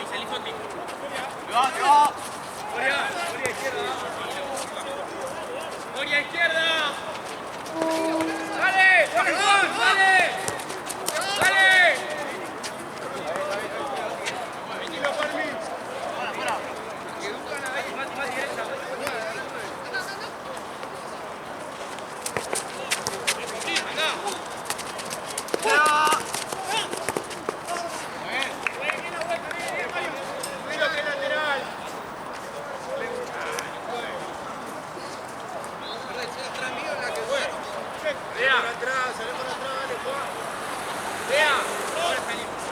Salí Fondi. ¡Te va! Moria izquierda. Moria izquierda. ¡Dale! ¡Perdón! ¡Dale! ¡Dale! Tranquilo, Fermín. Fuera. Que educan ahí. Más derecha. Acá. Cuidado que es lateral. Vea. Por atrás, sale por atrás, dale, Juan. Vea. Ahora salimos.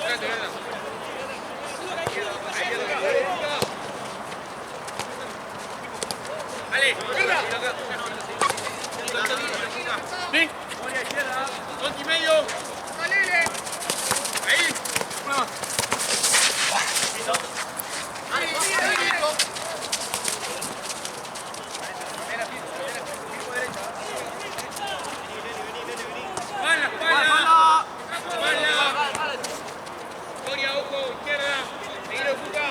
Trate, verdad. Dale, ¿Sí? Moria izquierda. 2 y medio. Salile. Ahí. Uno. Espalda, espalda. Espalda. Moria, ojo, izquierda. Seguilo, Cuca.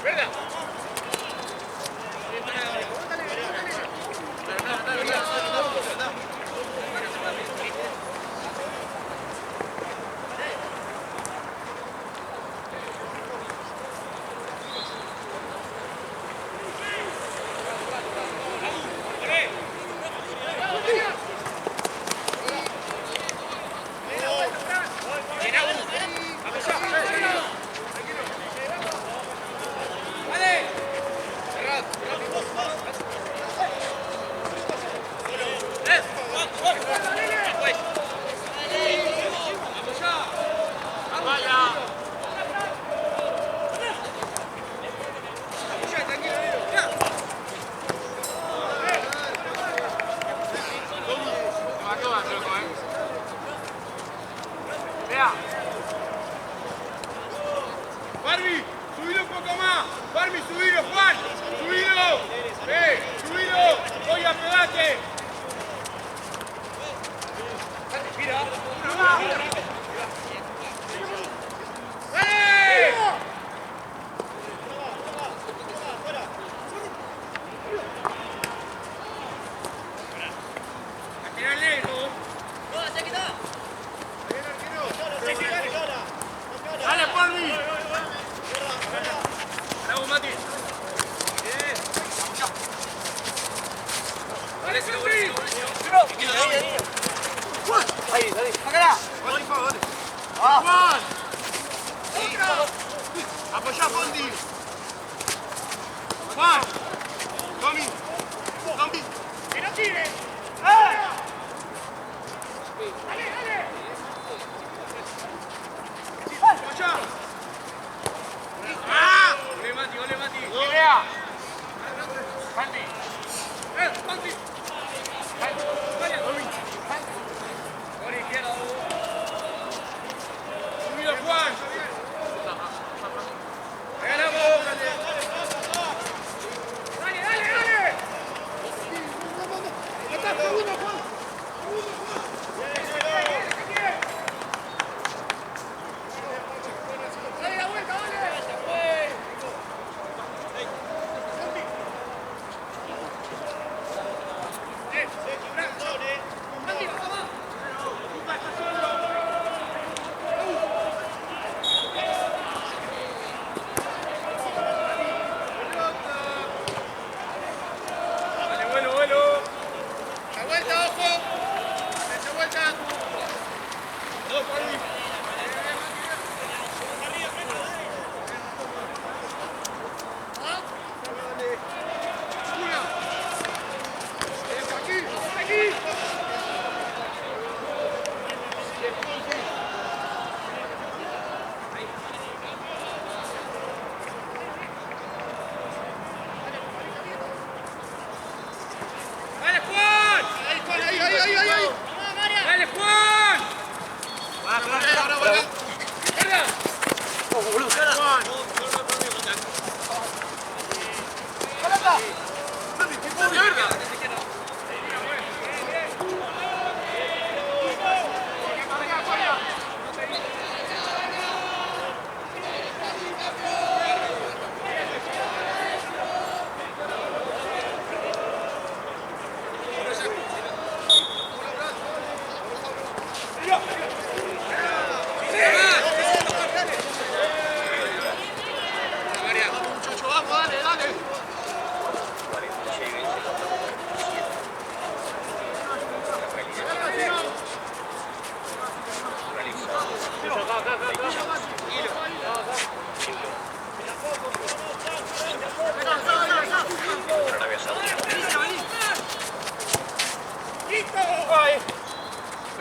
¿Verdad? Barbie, subilo un poco más. Barbie, subilo, Juan. Subilo. Subilo. Voy a pegarte. Gira. ¡Dale! A tirar lejos. ¡Dale, Barbie! Bravo, Mati. Dale, Silvio. Ahí, dale. ¡Sácala! Juan. ¡Apoyá, Fondi! ¡Juan! ¡Tommy! ¡Tommy! ¡Que no tire! ¡Eh! ¡Dale, dale! ¡Apoyá! ¡Ah! Ole, Mati, ole, Mati. ¡Que vea! Mati. Mati. Vaya, Tommy. Por izquierda. Subido, Juan. ¡Ganamos! ¡Dale, dale, dale! ¡Está segundo, Juan! ¡Dale la vuelta, dale! ¡Mati, baja más! ¡Luca, está solo! Dale, vuelo, vuelo. La vuelta, ojo.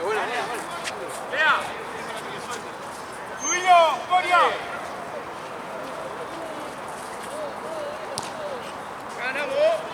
Lea. Subilo, Coria. Gana vos.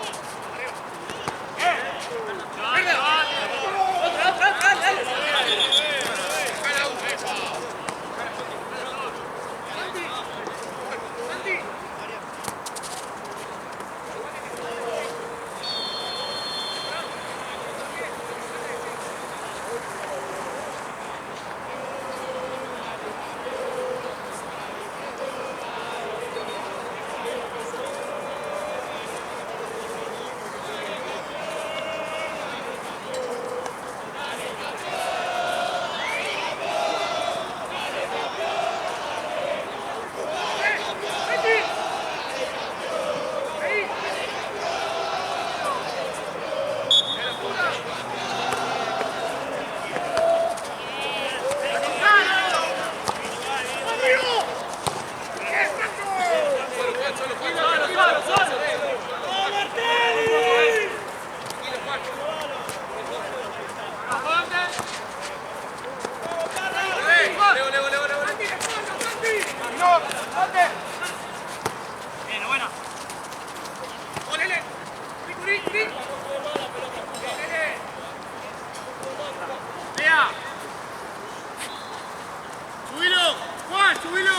Subilo, Juan, subilo.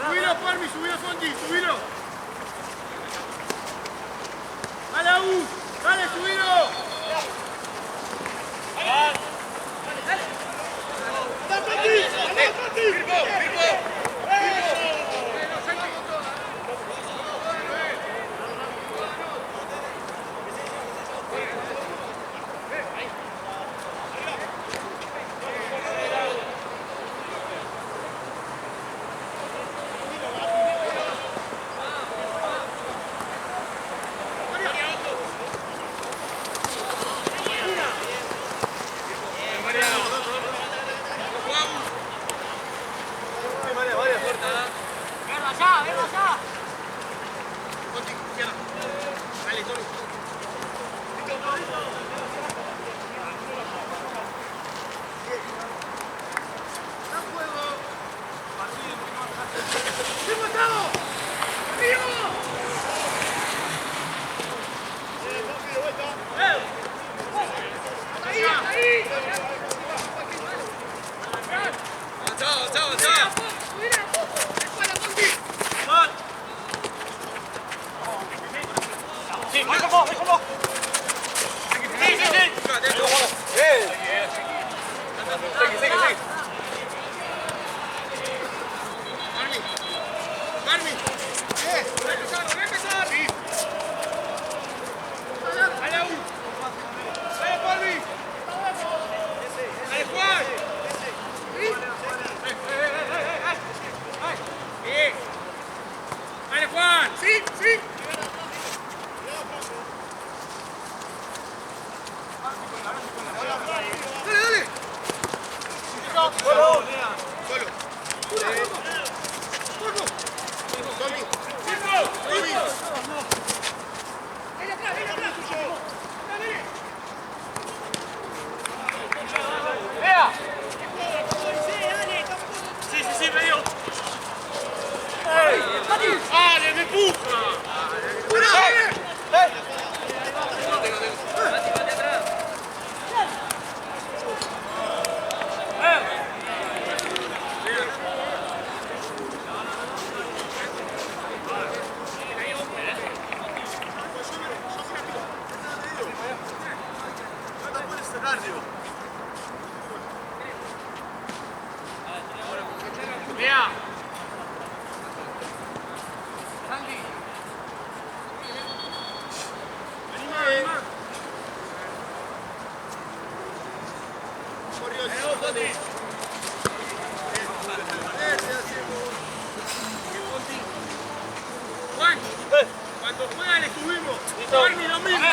Subilo, Parmi, subilo, Fondi, subilo. Dale, U, dale, subilo. Juan, cuando juega le subimos. Parmi lo mismo.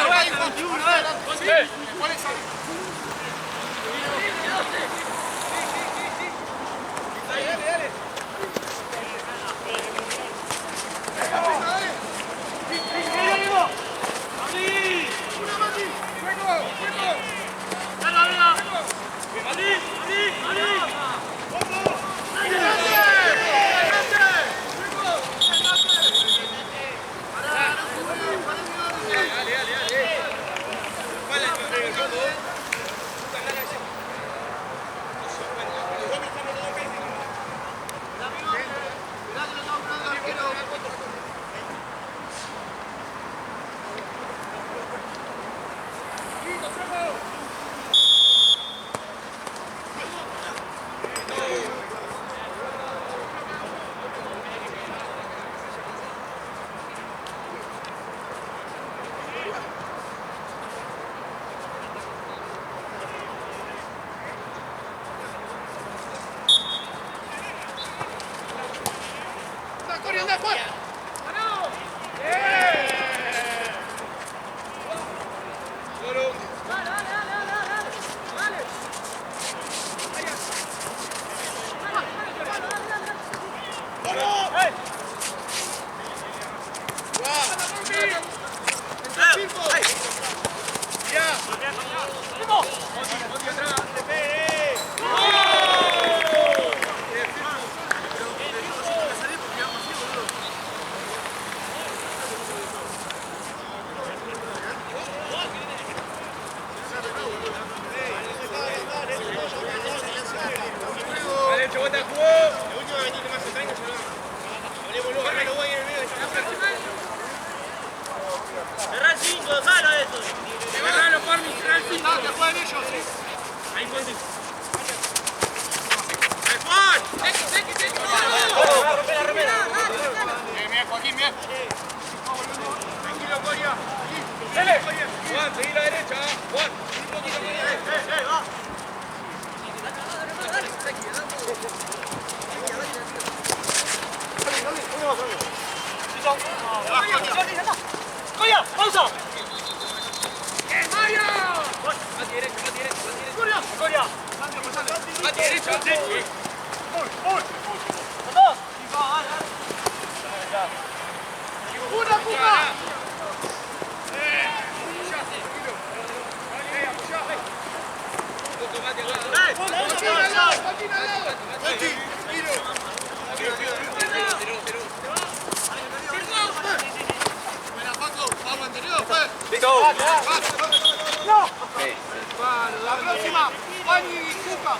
La próxima, Juan y Cuca.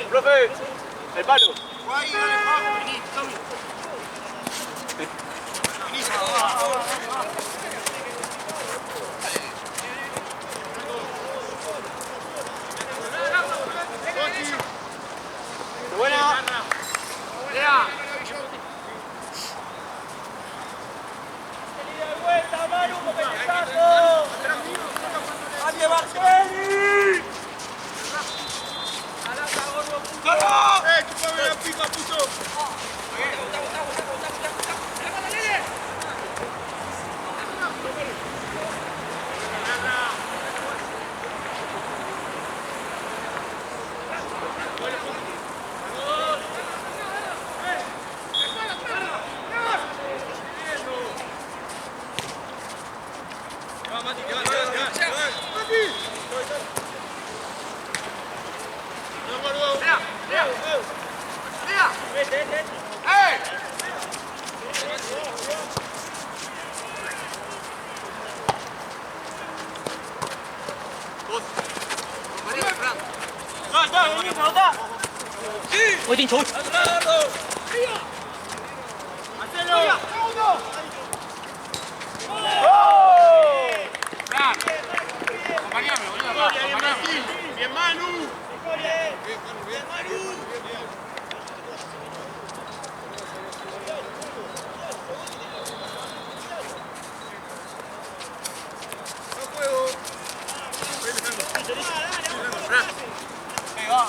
Profe, el palo. Guay, dale, vení, Tommy. Buena. ¡Vuelta, Manu, con pelotazo! ¡Adiós, Marceli! ¡Vamos! ¡Chupame la pica, puto! Acompañame, boludo. Acompañame. Bien, Manu. Bien, Manu. No juego. Va.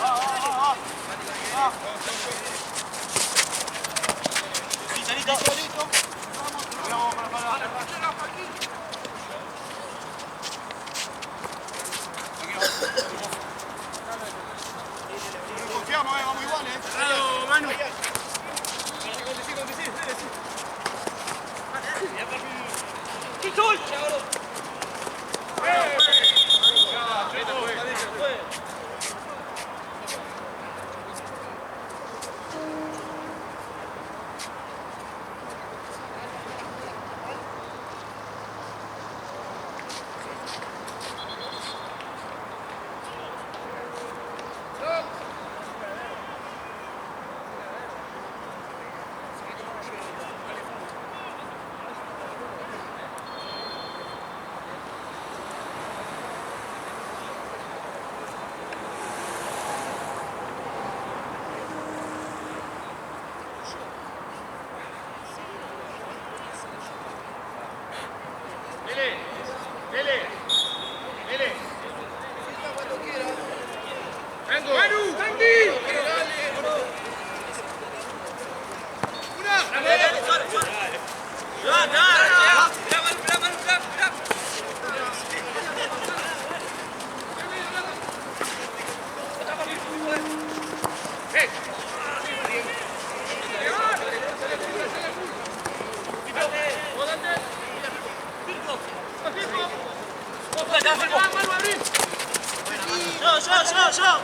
yo.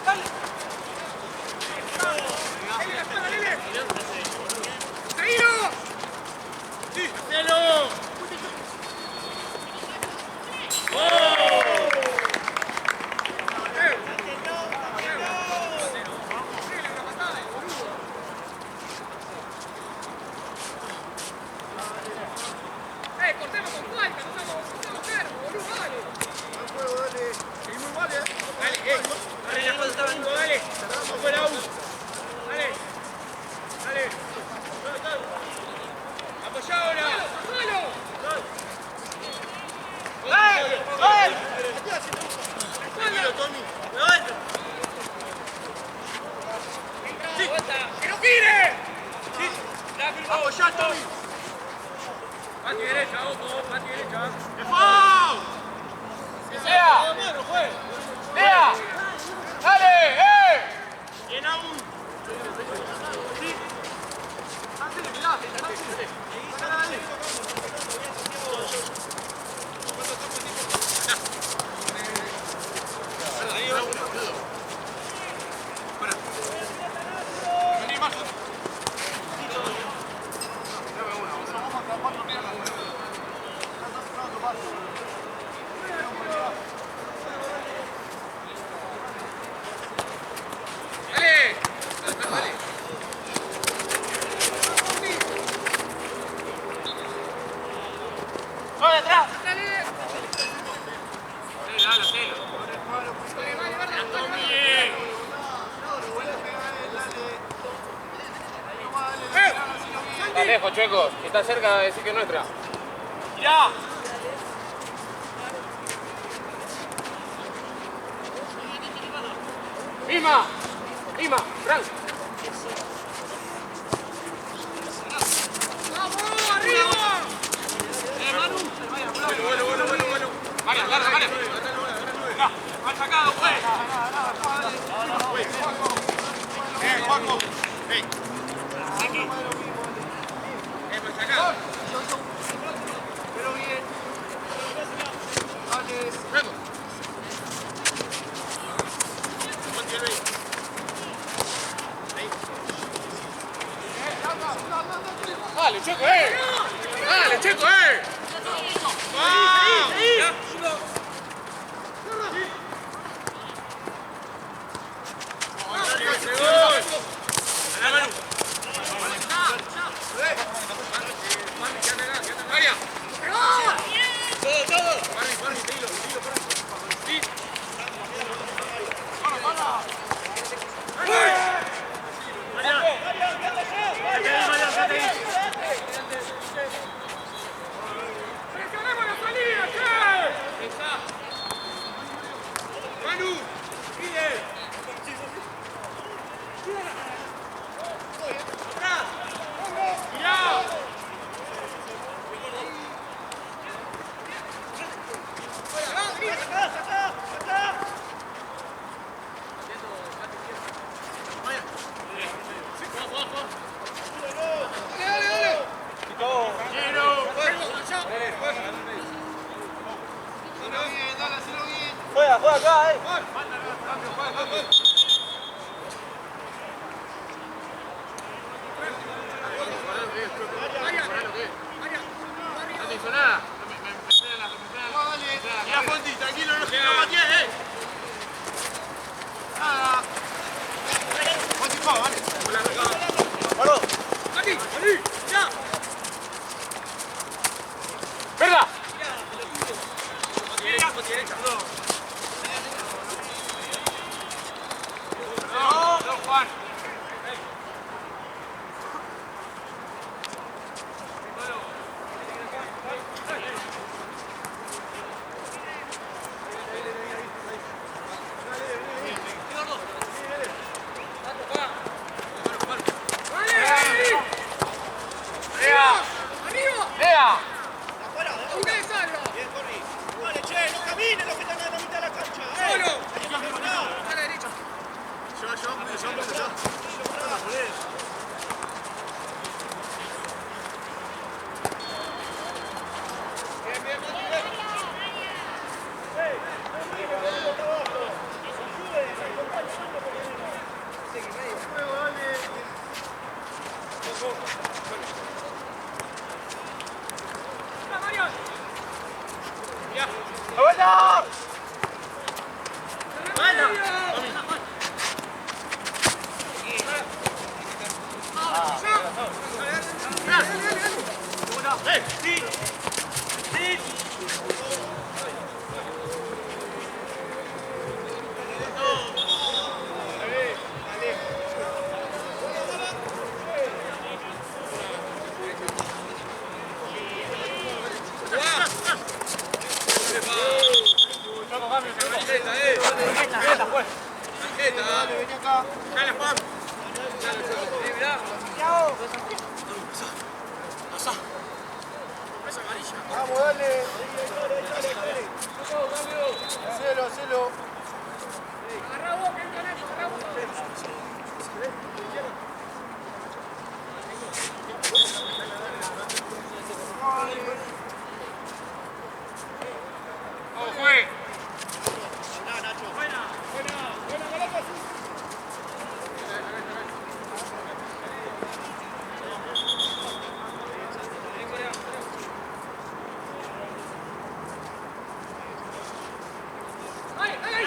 Dale. ¡Seguilo! ¡Sí! ¡Hacelo! Cortemos con falta, no estamos cerca, boludo, dale. No puedo, dale. Seguimos igual, Dale, Dale, la cosa está vendiendo, dale. No fue la U. Dale. Dale. Apoyá ahora. Tranquilo, Tommy. Sí. ¡Que no gire! Sí. Apoyá, Tommy. Pati derecha, ojo, pati derecha. ¡Defao! ¡Lea! ¡Lea! ¡Dale! Bien aún. Está lejos, Chueco. Si está cerca, decir que es nuestra. ¡Mirá! ¡Mima! ¡Mima! ¡Frank! ¡Vamos, arriba! Bueno. ¡Vale, larga, vale! ¡Mal sacado, pues! Juanjo! ¡Ey! Mal sacado! Pero bien. Dale. ¡Luego! Póntelo ahí. ¡Dale, Checo, ¡Dale, Checo, ¡Vamos! ¡Presionemos la salida, che! Manu, mire. Mirá. Juega, juega acá, No te hizo nada. Mirá, Fonti, tranquilo, no patees, Nada. Fonti, vale. ¡Ali! ¡Ya! ¡Verdad! Fonti derecha. No, Juan. ¡Lea! Vale, che, no caminen los que están en la mitad de la cancha. ¡Solo! A la derecha. Vamos, dale. Hacelo, hacelo. Agarra vos, que entra Nacho, agarra vos. ¿Cómo fue? ¡Dale, dale!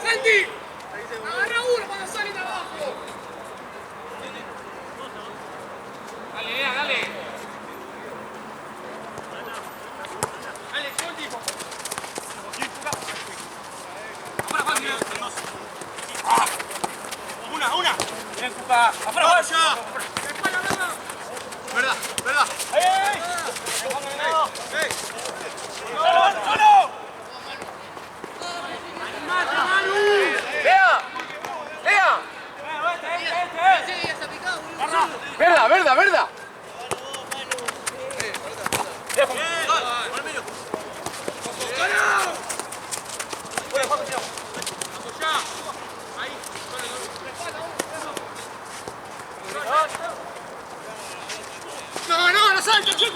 Santi! Agarra uno cuando sale de abajo. Dale, Lea, dale. Dale, Santi. Afuera, Juan, mira. Una. Bien, Cuca. Afuera, Juan. Verdad. Verda. No, salta, chico.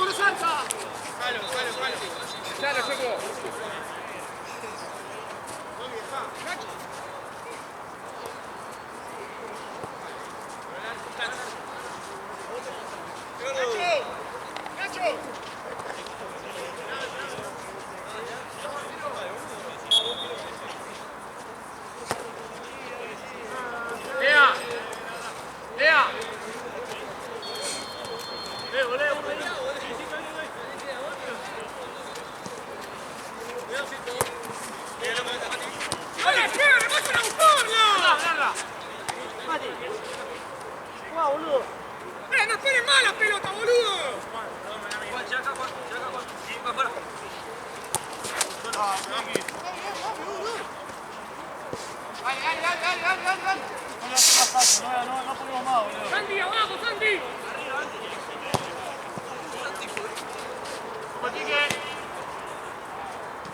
No le hace más caso, no ponemos más, boludo. Santi, abajo, Santi. Como Quique.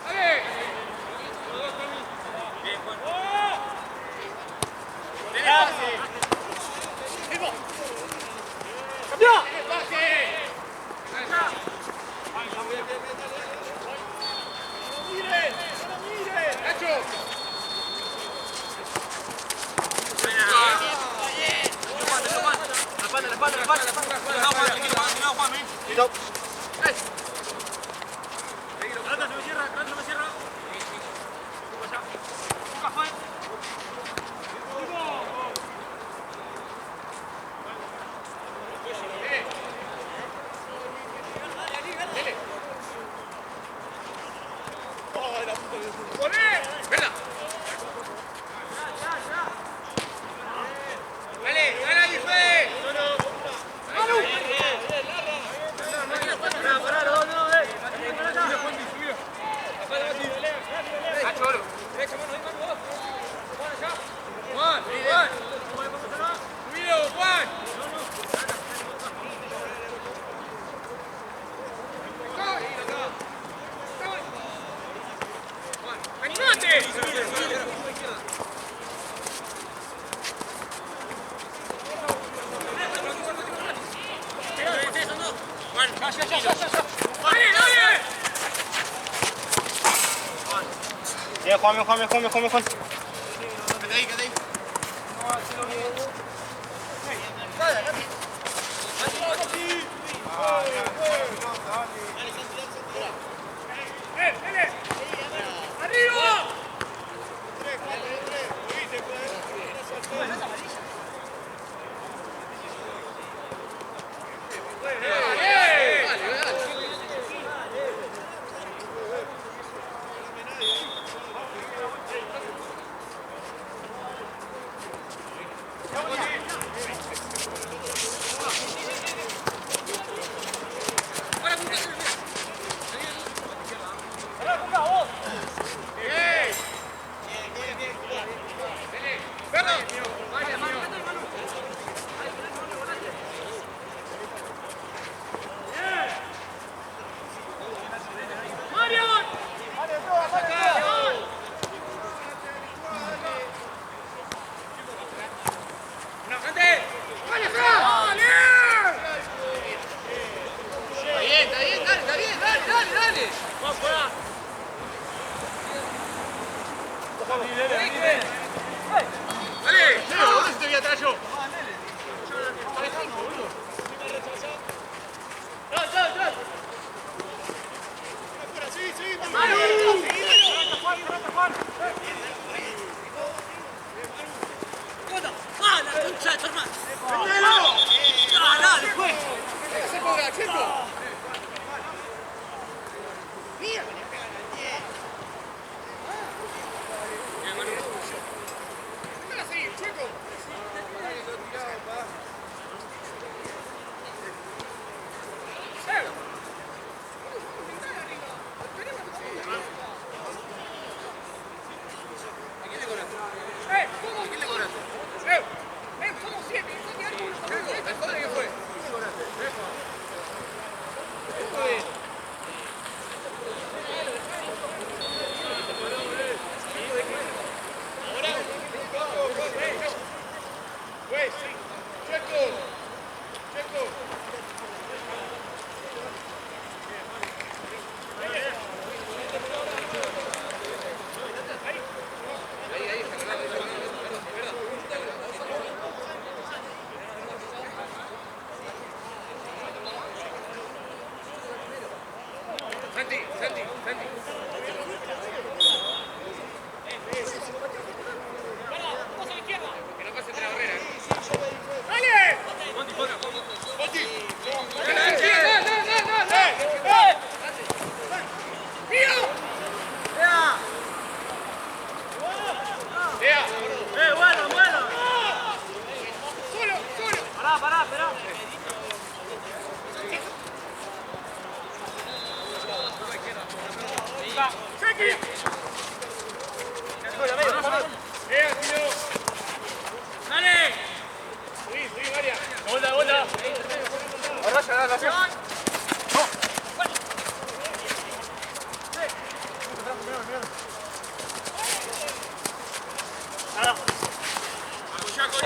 Dale. Bien, Juan. Tiene pase. ¡Campeón! Tiene pase. Nacho. La espalda. Cuidado, Juan. Tito. Adelante, se me cierra. Busca, Juan. Verla. Dale, gana Dife. Nacho, oro. Juan. Subilo, Juan. ¡Animate! ¡Dale, dale! Bien, Juan. Quédate ahí. ¡Dale! ¡Arriba!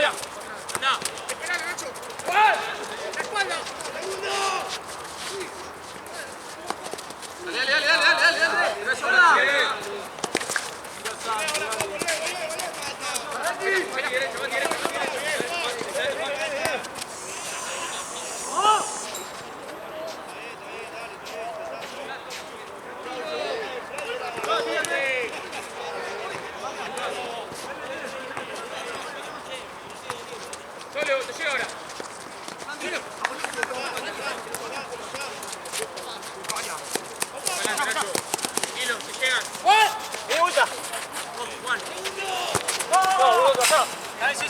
Andá. Esperale, Nacho. ¡La espalda! Dale. No es hora. Solo, te llega ahora. Tranquilo, te llegan. ¡Y vuelta! Juan. ¡No, vuelta, está! Dale, sí.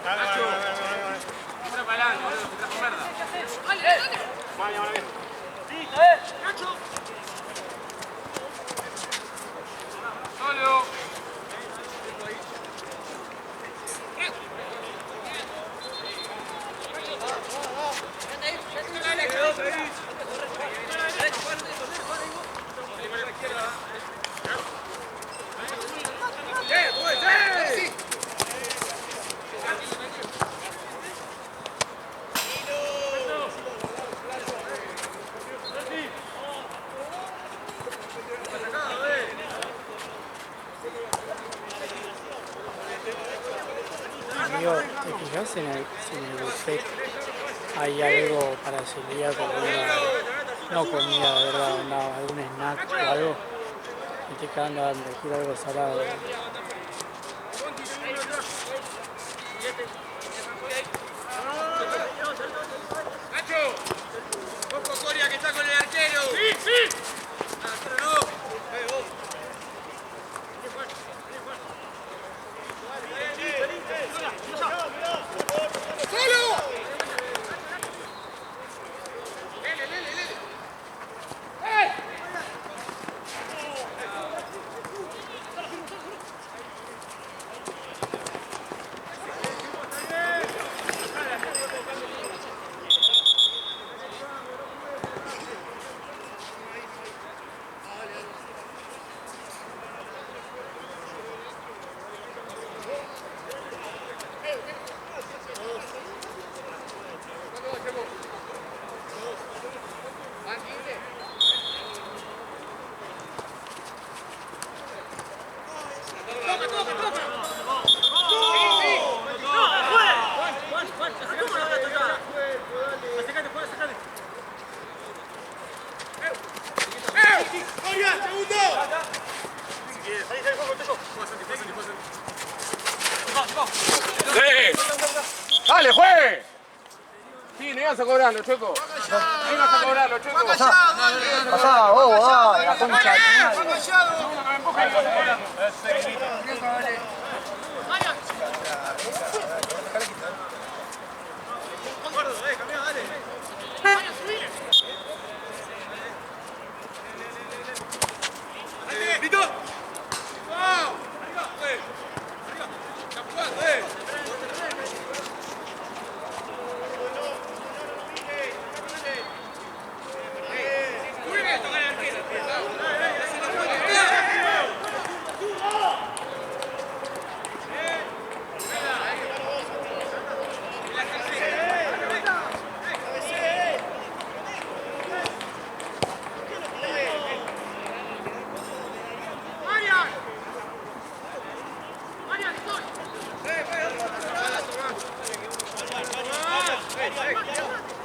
Vale. Entra para adelante, boludo, te trajo merda. Dale. Vale, bien. ¡Listo, Nacho. Solo. Amigo, ¿te fijas en el buffet? Hay algo para celíacos, no comida de verdad, no, algún snack o algo. Y te quedan dando, quiero algo salado. Nacho. Ojo, Coria, que está con el arquero. Sí. Arquero no. ¡Solo! Lele. ¡Eh! ¡Dale, juegue! Sí, no ibas a cobrarlo, Checo. No ibas a cobrarlo, Checo. Pasá, vos, la concha.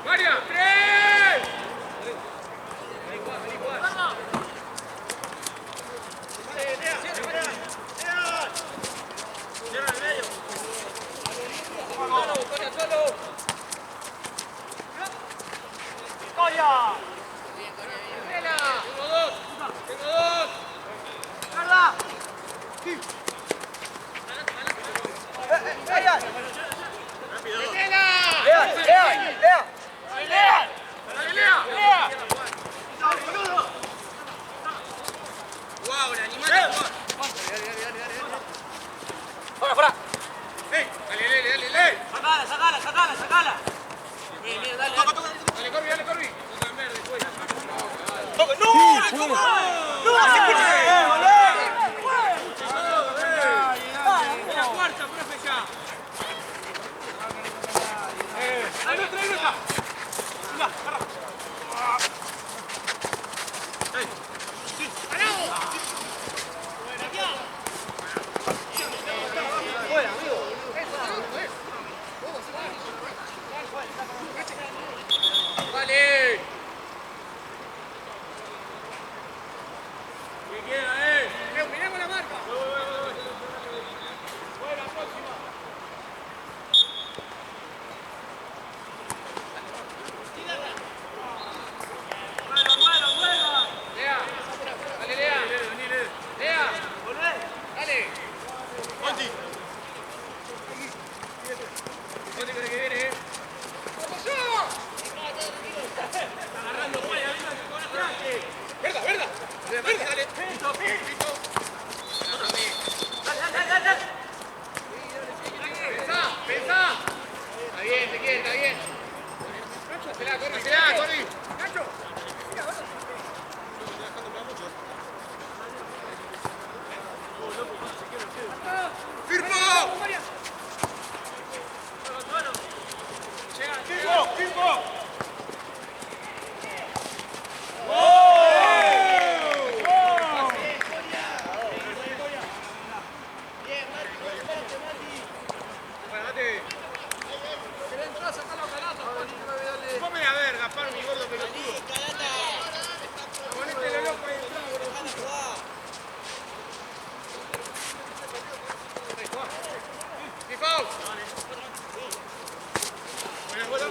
¡María! ¡Tres! ¡Coria! Tengo dos. ¡Carla! ¡Guau, el animal! Fuera. ¡Dale! Sacala. Bien, dale. ¡Dale, Corbi! ¡No! ¡No! La cuarta, profe, cancha. Ahí no está. Mira, agarra. Vale. ¿Qué queda, miremos la marca. Buena, próxima. Lea. Dale, Lea. Lea. Dale. Monty. Monty con el que viene, ¡Vamos yo! Agarrando, güey, ahí no, con el traje. ¡Verda, verda! ¡Verda, dale! Pito, Pito. Otra vez. dale. Pensá, pensá. Está bien, te quiere, está bien. Hacela, Corri. Nacho. ¡Firmo! ¡Firmo! Ponme a ver, Gaspar, mi gordo pelotudo. Ponete la loca ahí atrás, ¡Tifao! Buena bola.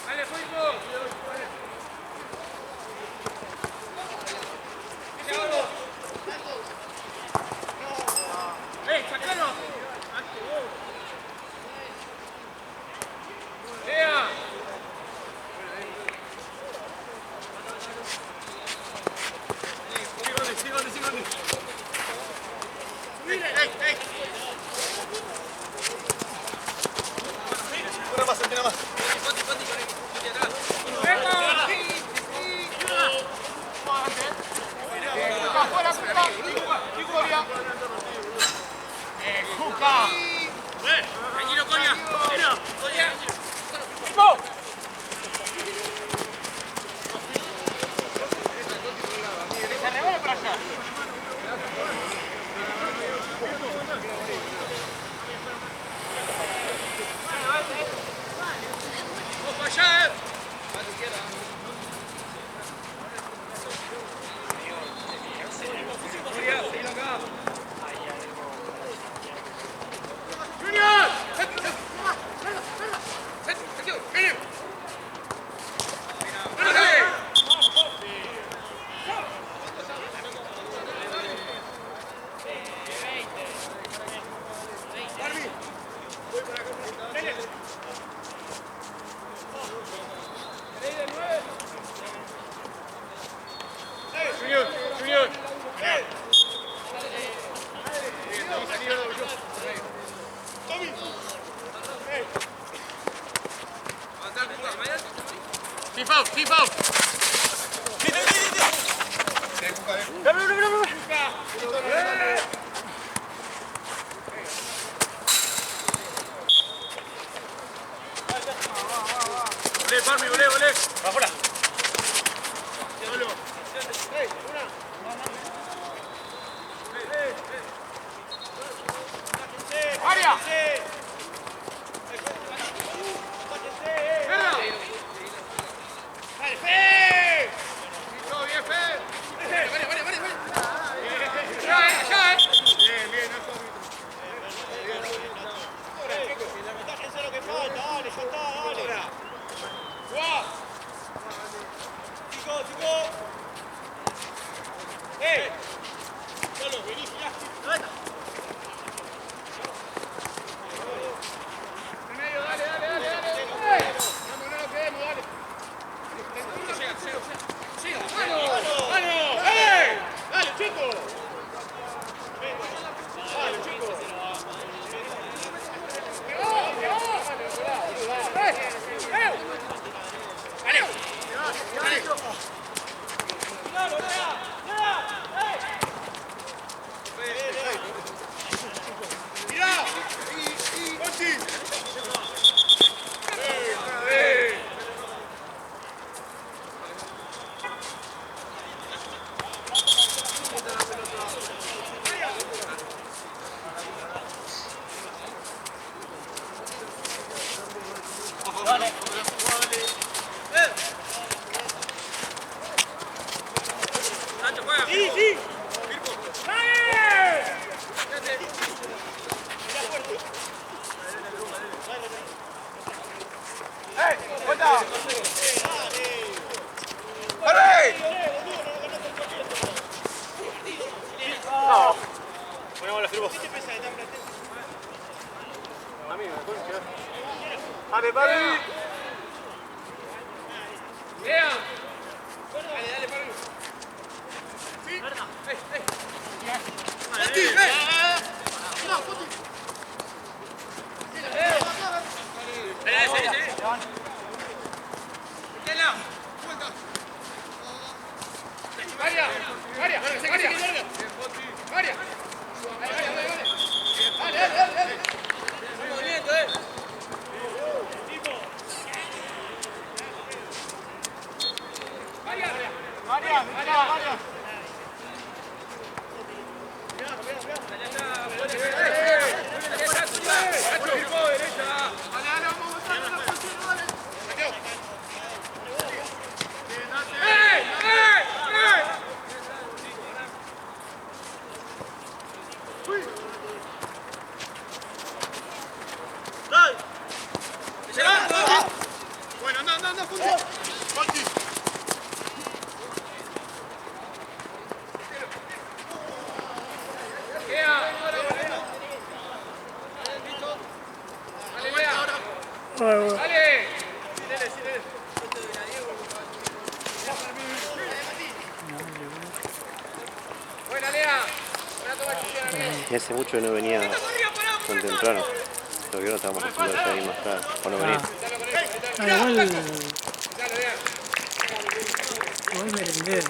Dale, Fuico. ¡Sacalo! ¡Lea! Síganme. ¡Ey! Una más, una más. Tranquilo, Coria. Coria. ¡Ojo allá, Coria, seguilo acá. ¡Junior! ¡Viene! Junior. Keep out. Volé, Parmi, volé. Va afuera. ¡Área! ¡Verda! ¡Dale, Fe! ¡Todo bien, Fe! ¡Vale! ¡Ya, Bien, Déjense lo que falta, dale, ya está, dale. ¡Guau! Chicos. Solo, vení, girá. Sí, sí. ¡Vuelta! ¡Corre! No. Ponemos la firma. Vale, vale. Lea. Dale, dale, Pablo. Sí. ¡Foti! Estela. Vuelta. María. María. María. María. Dale. Vamos lento, María. Bueno, anda, Foti. Dale. Buena, Lea. Buena toma, Cristian. Y hace mucho que no venía tan temprano. Lo que no estábamos acostumbrados a venir más tarde. O no venir. Igual merendé.